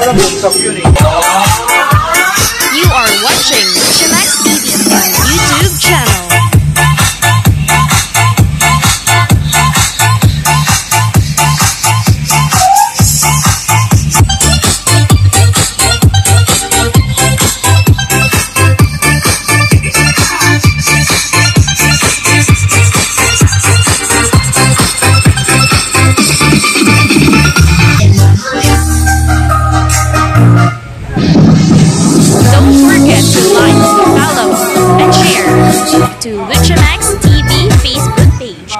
You are watching Chillax TV on YouTube channel. To Luchamax TV Facebook page.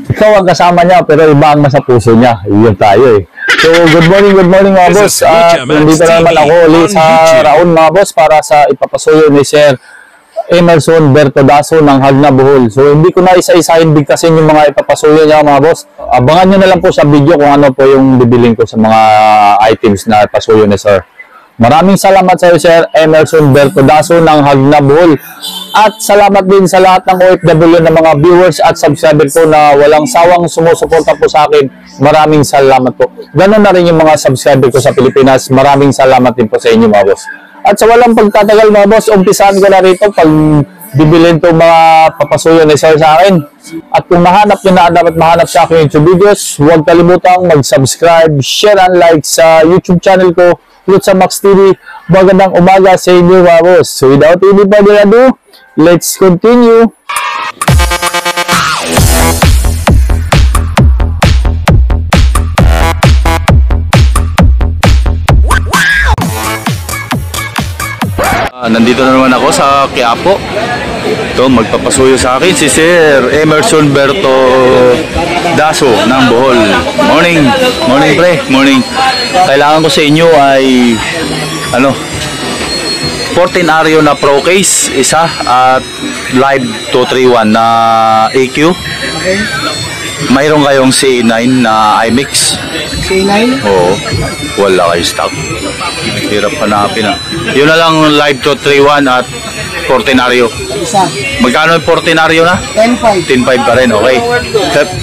Ikaw ang kasama niya pero iba ang nasa puso niya. Iyon tayo eh. So good morning mga boss. Nandito naman ako ulit sa Raon mga boss para sa ipapasuyo ni Sir Emerson Bertodaso ng Hagna Bohol. So hindi ko na isa-isahin bigkasin yung mga ipapasuyo niya mga boss. Abangan nyo na lang po sa video kung ano po yung bibiling ko sa mga items na ipasuyo ni Sir. Maraming salamat sa iyo, Sir Emerson Bertodaso ng Hagna Bohol. At salamat din sa lahat ng OFW na mga viewers at subscriber po na walang sawang sumusuporta po sa akin. Maraming salamat po. Ganon na rin yung mga subscriber ko sa Pilipinas. Maraming salamat din po sa inyo mga boss. At sa walang pagtatagal mga boss, umpisahan ko na rito pag bibilin itong mga papasuyo ni Sir sa akin. At kung mahanap nyo na dapat mahanap sa akin YouTube videos, huwag kalimutang mag-subscribe, share and like sa YouTube channel ko, Luchamax TV. Magandang umaga sa inyo mga boss. So without any further ado, let's continue. Nandito na naman ako sa Quiapo. Ito, magpapasuyo sa akin si Sir Emerson Bertodaso ng Bohol. Morning pre, morning. Kailangan ko sa inyo ay 14 Ario na Pro case, isa, at Live 231 na EQ. Okay. Mayroon kayong C9 na iMix? C9? Oo. Wala kayo stock. Hirap hanapin ah. Yun na lang Live 231 at 14 Ario. Isa. Magkano yung 14 Ario na? 10.5. 10.5 pa rin, okay.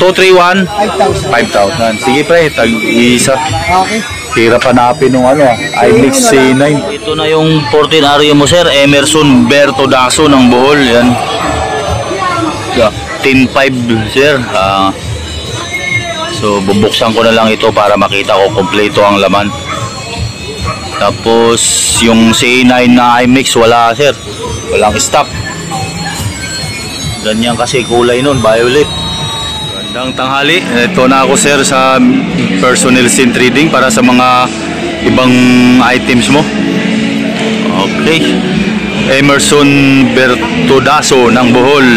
231? 5,000. 5,000. Sige pre, tag-isa. Okay. Hirap hanapin nung iMix C9. Ito na yung 14 Ario mo sir, Emerson Bertodaso ng Bohol. Yan. 10.5 sir. So bubuksan ko na lang ito para makita ko kompleto ang laman. Tapos yung C9 na iMix wala sir. Walang stock. Ganyan kasi kulay nun, violet. Gandang tanghali. Ito na ako sir sa personal scene trading para sa mga ibang items mo. Okay. Emerson Bertodaso ng Bohol.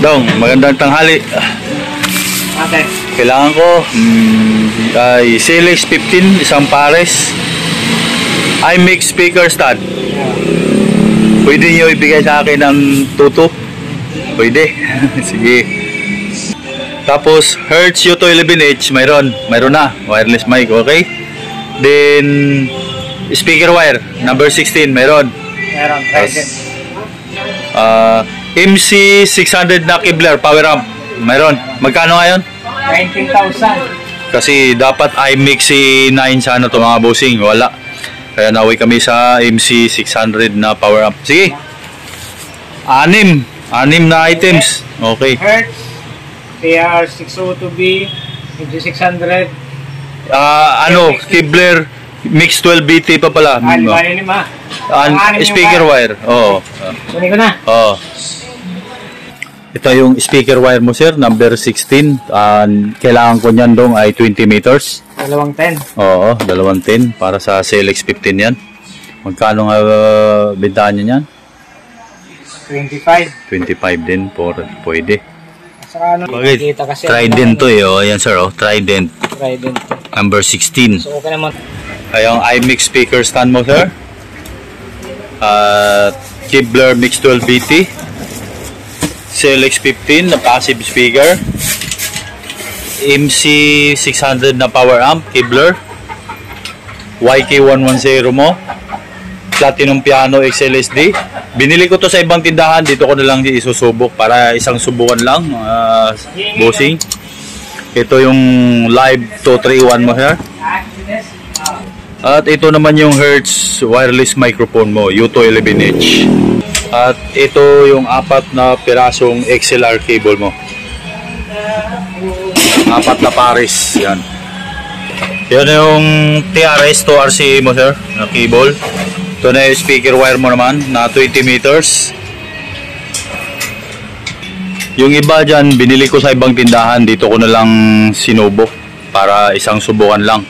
Dong, magandang tanghali. Okay. Kailangan ko ay CLX 15, isang pares. iMix speaker stand. Pwede nyo ibigay sa akin ng tuto? Pwede. Sige. Tapos Hertz U211H, mayroon na. Wireless mic, okay? Then speaker wire, number 16, mayroon. Meron. MC600 na Kibler power amp, mayroon. Magkano ngayon? 19,000. Kasi dapat iMix C9 sana to mga bossing, wala. Kaya naway kami sa MC600 na power amp. Sige. Anim na items. Okay. Hertz, PR602B, MC600. Kibler Mix 12 BT pa pala. Speaker wire. Oo. Kunin ko na. Oo. Ito yung speaker wire mo sir, number 16. Kailangan ko niyan dong ay 20 meters. 210. Oo, 210 para sa CLX 15 yan. Magkano nga bentahan niya yan? 25. 25 din, pwede. Saka Okay. Trident to eh. Oh, yan sir, oh. Trident. Trident. Number 16. So okay naman. Ay, ang iMix speaker stand mo sir. Kibler Mix 12 BT. CLX 15 na passive speaker. MC600 na power amp, Kibler. YK110 mo. Platinum Piano XLSD. Binili ko to sa ibang tindahan. Dito ko na lang isusubok para isang subukan lang. Bossing. Ito yung Live 231 mo here. At ito naman yung Hertz wireless microphone mo, U211H. At ito yung 4 na pirasong XLR cable mo. 4 na pares, yan. Yan yung TRS to RCA mo, sir, na cable. Ito na yung speaker wire mo naman, na 20 meters. Yung iba dyan, binili ko sa ibang tindahan. Dito ko na lang sinubo para isang subukan lang.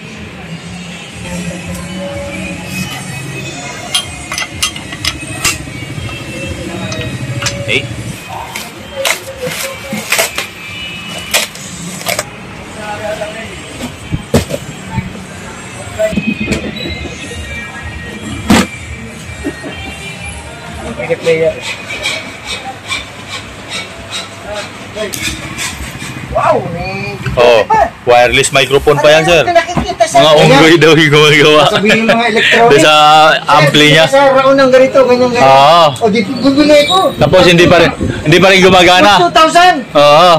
Okay. Make player. Wow! Oh, wireless microphone pa yan, sir. Nakikita sa Mga unggoy daw yung gumagawa. Sabihin mga Doon electronic. sa ampli niya. Sa raon ng ganito, ganyan. Oo. O, dito bubili ko. Tapos hindi pa rin gumagana. 2,000! Oo.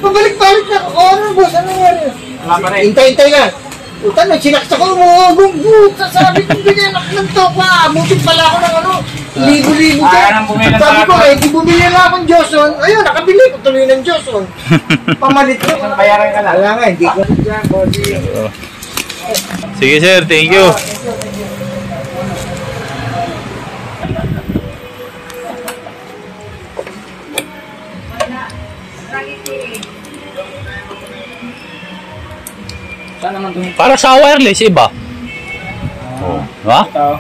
Pabalik-balik na ako. Ano, boss? Ano nangyari? Wala pa rin. Hintay-hintay ka. Utan, nagsinaksak ko mo. Sasabi ko ganyan. Ng to pa. Mutin pala ako ng ano. Libo-libo ka. Sabi ko, di bumili na akong Johnson. Ayun, nakabili ko tuloy ng Johnson. Pamalit ko. Bayaran ka lang. Wala nga, hindi ko. Sige, sir. Thank you. Saan naman ito? Para sa wireless, iba. Oh. Ha? Ito.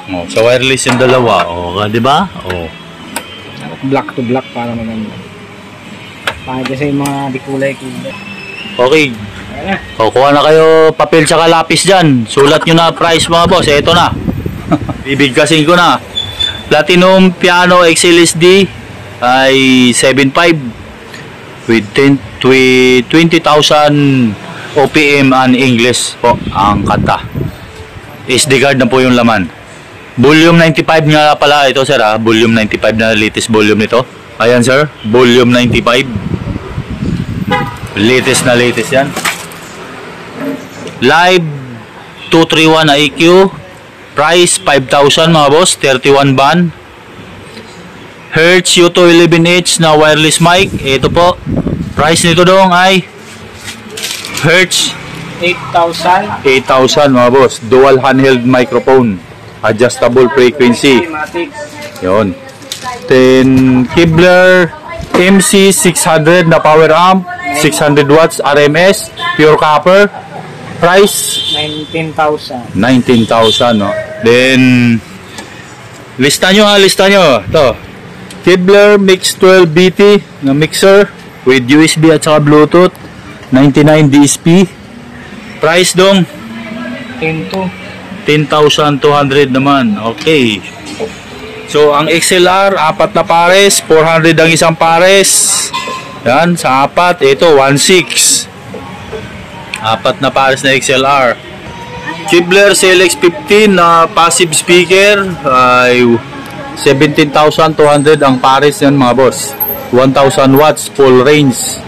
Oh, sa wireless yung dalawa. Oh, di ba? Oh. Black to black para maganda. Para kasi yung mga dikulay-kulay. Okay. Ayan na. O, kuha na kayo papel tsaka lapis dyan. Sulat nyo na price mga boss. Ito na. Bibigkasin ko na. Platinum Piano XLSD ay 7.5 with 20,000 OPM and English po ang kanta. SD card na po yung laman. Volume 95 nga pala ito, sir, ha? Volume 95 na latest volume nito. Ayan, sir. Volume 95. Latest yan. Live 231 IQ. Price 5,000 mga boss. 31 band. Hertz U211H na wireless mic. Ito po. Price nito dong ay Hertz 8,000. 8,000 mga boss. Dual handheld microphone. Adjustable frequency. Yun. Then Kibler MC600 na power amp. 600 watts RMS. Pure copper. Price 19,000. 19,000, no? Then lista nyo. Ito. Kibler Mix 12 BT na mixer with USB at saka Bluetooth. 99 DSP. Price dong 10,200 naman. Okay. So ang XLR 4 na pares, 400 ang isang pares. Yan, sa 4, ito 1.6. 4 na pares na XLR. Kibler CLX15 na passive speaker ay 17,200 ang pares yan mga boss. 1,000 watts full range.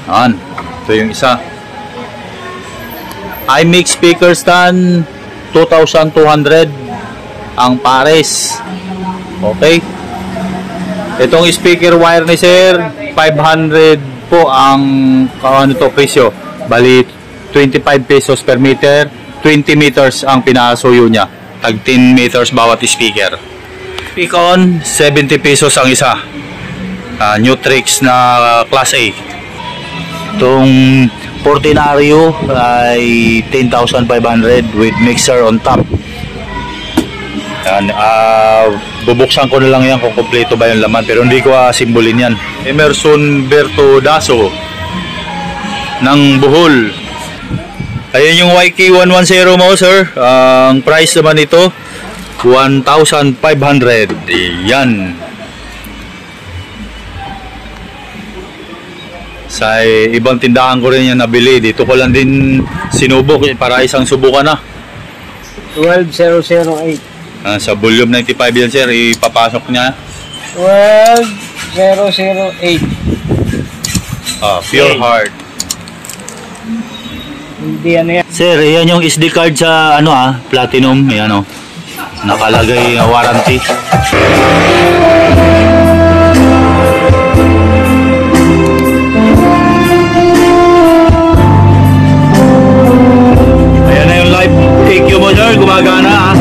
Yan. Ito yung isa. iMix speaker stand 2,200 ang pares. Okay. Itong speaker wire ni sir 500 po ang ano to presyo. Bali 25 pesos per meter. 20 meters ang pinasuyo niya. Tag 10 meters bawat speaker. Speak-on 70 pesos ang isa. Nutrix na class A. Itong Portinario ay 10,500 with mixer on top. Yan, bubuksan ko na lang yan kung kompleto ba yung laman, pero hindi ko simbolin yan. Emerson Berto Daso ng Bohol. Ayan yung YK110 mo, sir. Ang price naman ito 1,500. Yan. Sa ibang tindahan ko rin yan nabili. Dito ko lang din sinubok para isang subukan na. 12,008. Sa volume 95 yan, sir. Ipapasok niya. 12,008. Pure heart. Hindi ano yan. Sir, yan yung SD card sa ano Platinum, yan nakalagay warranty. Ayan na yung live EQ mo, sir, gumagana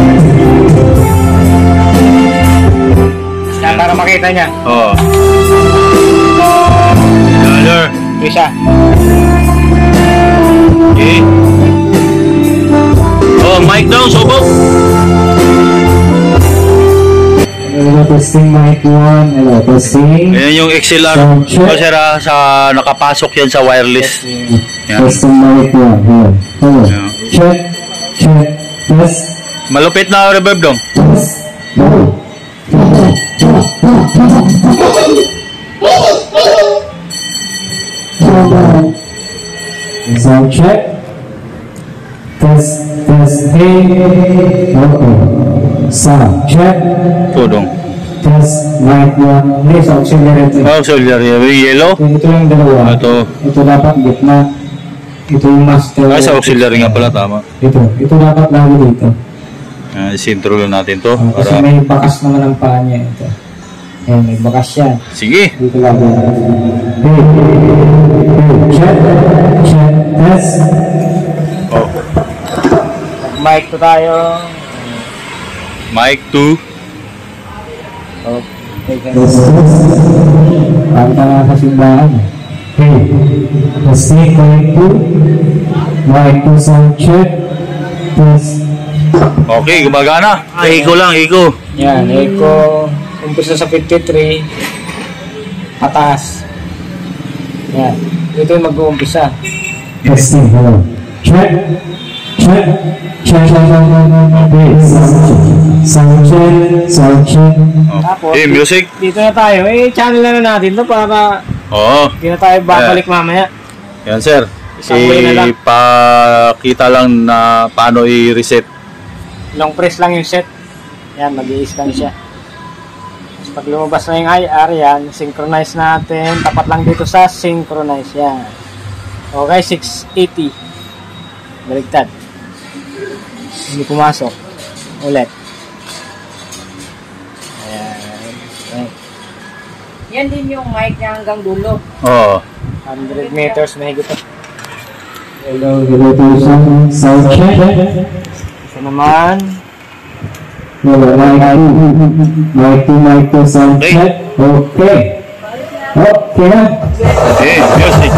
Yan, para makita niya. Oo. Yan, sir. Isa. Okay. Oh, mic daw, subok. Hello, testing mic 1. Hello, testing. Ayan yung XLR. Sound check. Oh, sir, sa nakapasok yan sa wireless. Yan. Testing mic 1. Hello. Hello. Yeah. Check. Check. Test. Malupit na reverb dong. Test. Go. Sound check. Test. Test. Hey. Okay. Sound check. Tudong. Test. Mic 1. Hey, sa auxiliary ito. Oh, auxiliary. Yung yellow. Ito yung dalawa. Ito. Ito dapat gitna. Ito yung master. Ay, sa auxiliary nga pala, tama. Ito dapat lagi dito. Sintro lang natin to. Kasi Para... may bakas naman ang paa niya. Ito. Ayan, may bakas yan. Sige. Dito lagi. Hey. Check. Check. Test. Oh. Mic to tayo. Mic 2. Okay. Test. Parang ka sa simbahan. Hey. Testing. Mic 2. Mic 2 sound check. Test. Okay, gumagana. Iko lang, iko. Yan, Eco. Umpisa sa 53. Pataas. Yan. Ito yung mag-uumpisa. Testing. Hello. Check. Check. Check. Hey. Sound check. Sound check. Tapos, Okay, music. dito na tayo. Channel na natin to para Oo. hindi na tayo babalik mamaya. Yan, sir. Isang way na lang. Ipakita lang na paano i-reset. Long press lang yung set. Yan, mag-i-scan siya. Tapos pag lumabas na yung IR, yan, synchronize natin. Tapat lang dito sa synchronize. Yan. Okay, 680. Baligtad. Hindi pumasok. Ulit. Ayan. Yan din yung mic niya hanggang dulo. Oo. 100 meters mahigit. Hello. Hello. Sound check. Ito naman. Hello, mic 2, sound Okay. check. Okay. Okay na. Okay, music.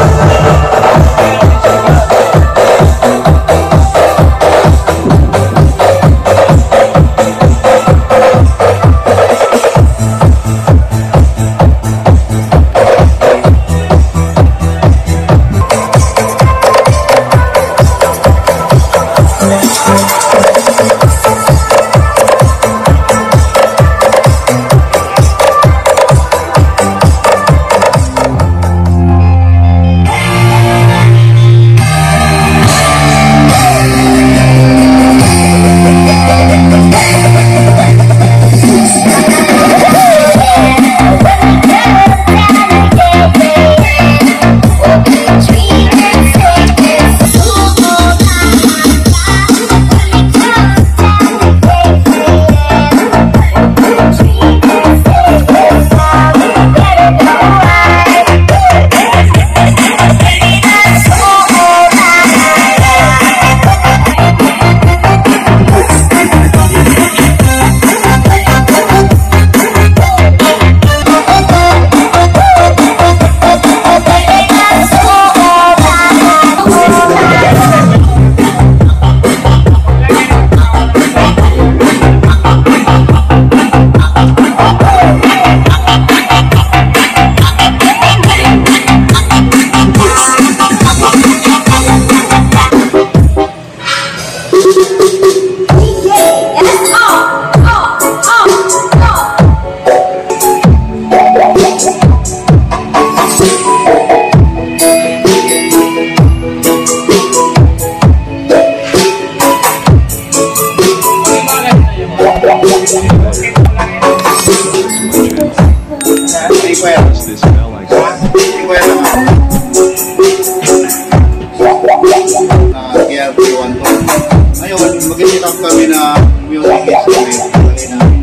music mix namin.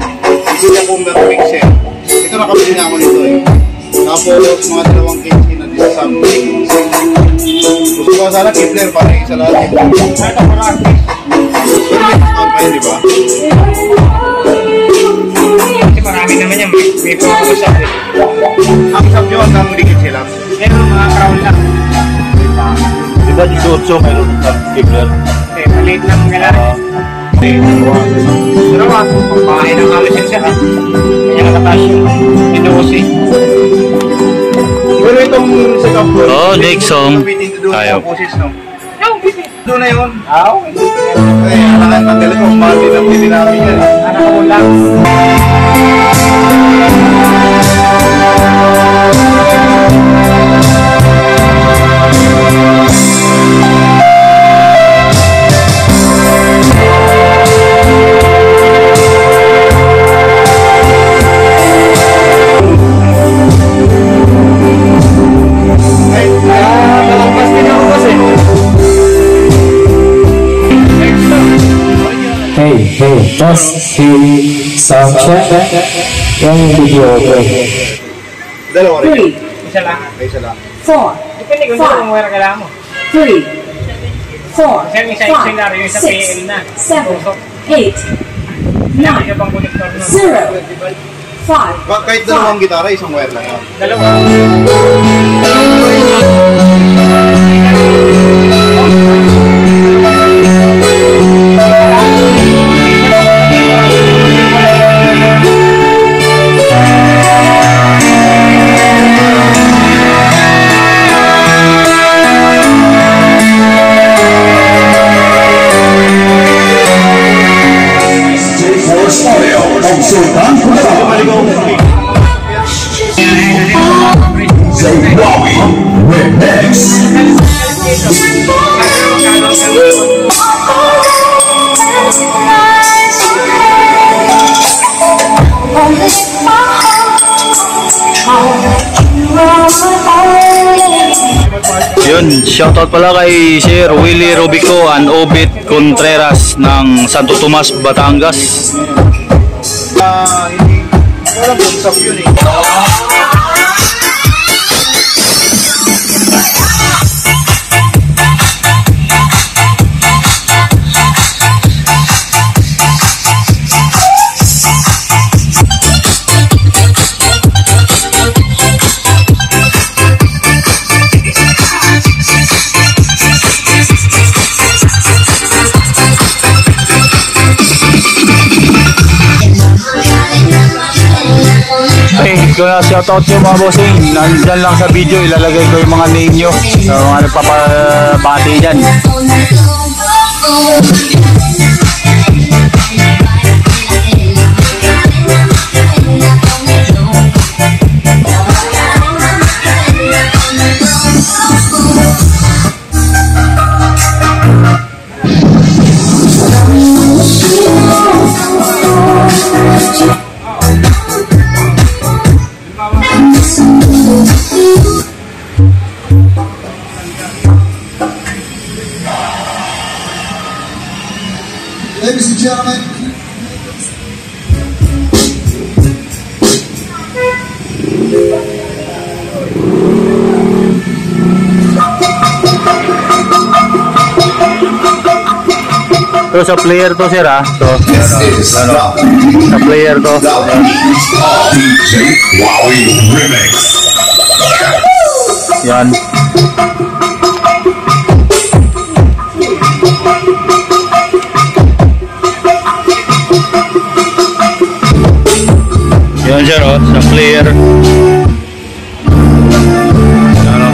Bibili akong meron mixer. Ito nakabili na ako nito eh. Tapos mga dalawang case na dito sa mix. Gusto ko sana Kepler para isa lahat. Ito para artist. Discount pa yun, di ba? Kasi marami naman yan. May pag-usap eh. Ang isap nyo hanggang ligit sila. Pero mga crown lang. Di ba 18 kayo sa Kepler? Eh, maliit lang mga lang. Pero pagpakain ng kalasin siya ha. Kanya nakataas yung inuusi. Pero itong setup ko. Next song. Tayo. Doon na yun. Okay, alangan ng telecom. Mati ng pili namin yan. Anak ko lang. Hey, boss, sound check. Yung video, okay. Dalawa rin. Isa lang. Isa lang. 4, Depende kung sino kung wala kailangan mo. 3, 4, Kasi may isa scenario yung sa PL na. 7, 8, Kailangan nyo bang connector nun? 0, 5, Kahit dalawang gitara, isang wire lang yun. Dalawa. Yun, shoutout pala kay Sir Willie Robico and Obit Contreras ng Santo Tomas, Batangas. Hindi. Walang concept yun eh. Kung na-shoutout nyo mga bossing, nandyan lang sa video, ilalagay ko yung mga name nyo sa mga nagpapabati dyan. Ladies and gentlemen, So sa player to sir ha, so sa player to. DJ Wowie Remix. Yan. Yan sir oh, sa player. Ano?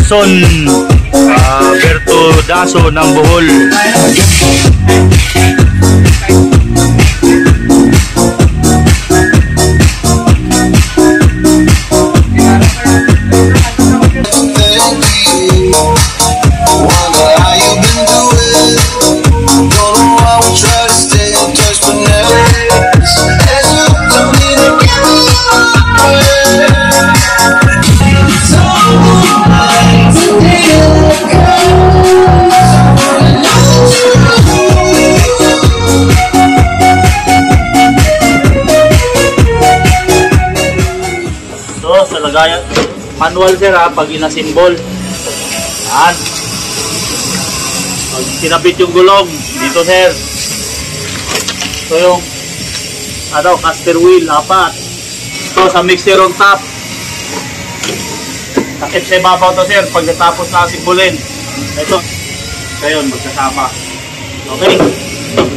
Emerson Bertudaso ng Bohol. Lagayan manual sir ha, pag inasimbol yan, pag sinabit yung gulong dito sir, ito yung caster wheel 4, ito sa mixer on top, takip sa ibabaw to sir pag natapos na simbolin, ito ngayon magkasama. Okay,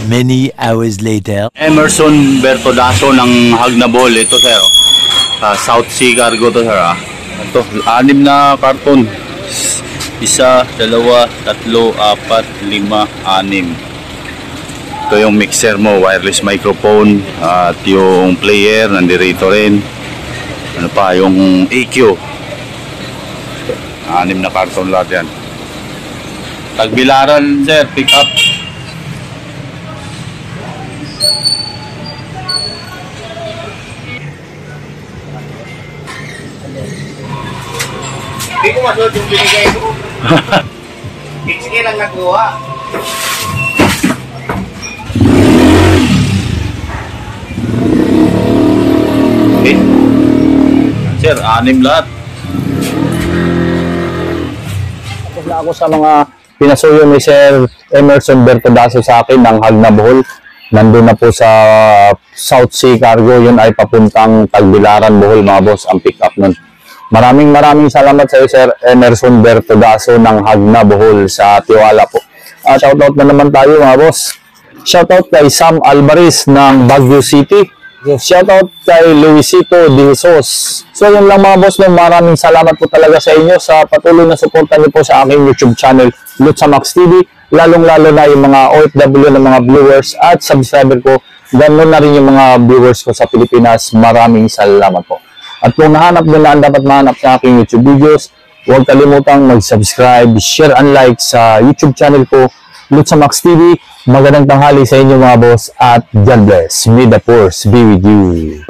many hours later. Emerson Bertudaso ng Hagnabol, ito sir. South Sea Cargo to sir ha. Ito, 6 na karton. 1, 2, 3, 4, 5, 6. Ito yung mixer mo, wireless microphone, at yung player, nandito rin. Ano pa, yung EQ. 6 na karton lahat yan. Tagbilaran sir, pick up. Hindi ko masunod yung binigay ko. Sige lang nagawa. Okay. Sir, 6 lahat. Tapos na ako sa mga pinasuyo ni Sir Emerson Bertudaso sa akin ng Hagnabol. Nandun na po sa South Sea Cargo. Yun ay papuntang Tagbilaran, Bohol mga boss, ang pick up nun. Maraming salamat sa iyo, Sir Emerson Bertudaso ng Hagna, Bohol, sa tiwala po. Shoutout na naman tayo mga boss. Shoutout kay Sam Alvarez ng Baguio City. Shoutout kay Luisito De Jesus. So yun lang mga boss, maraming salamat po talaga sa inyo sa patuloy na suporta niyo po sa aking YouTube channel, Lutsamax TV. Lalong-lalo na yung mga OFW ng mga viewers at subscriber ko. Ganun na rin yung mga viewers ko sa Pilipinas. Maraming salamat po. At kung nahanap nyo na ang dapat mahanap sa aking YouTube videos, huwag kalimutang mag-subscribe, share and like sa YouTube channel ko, Lutsamax TV. Magandang tanghali sa inyo mga boss at God bless. May the force be with you.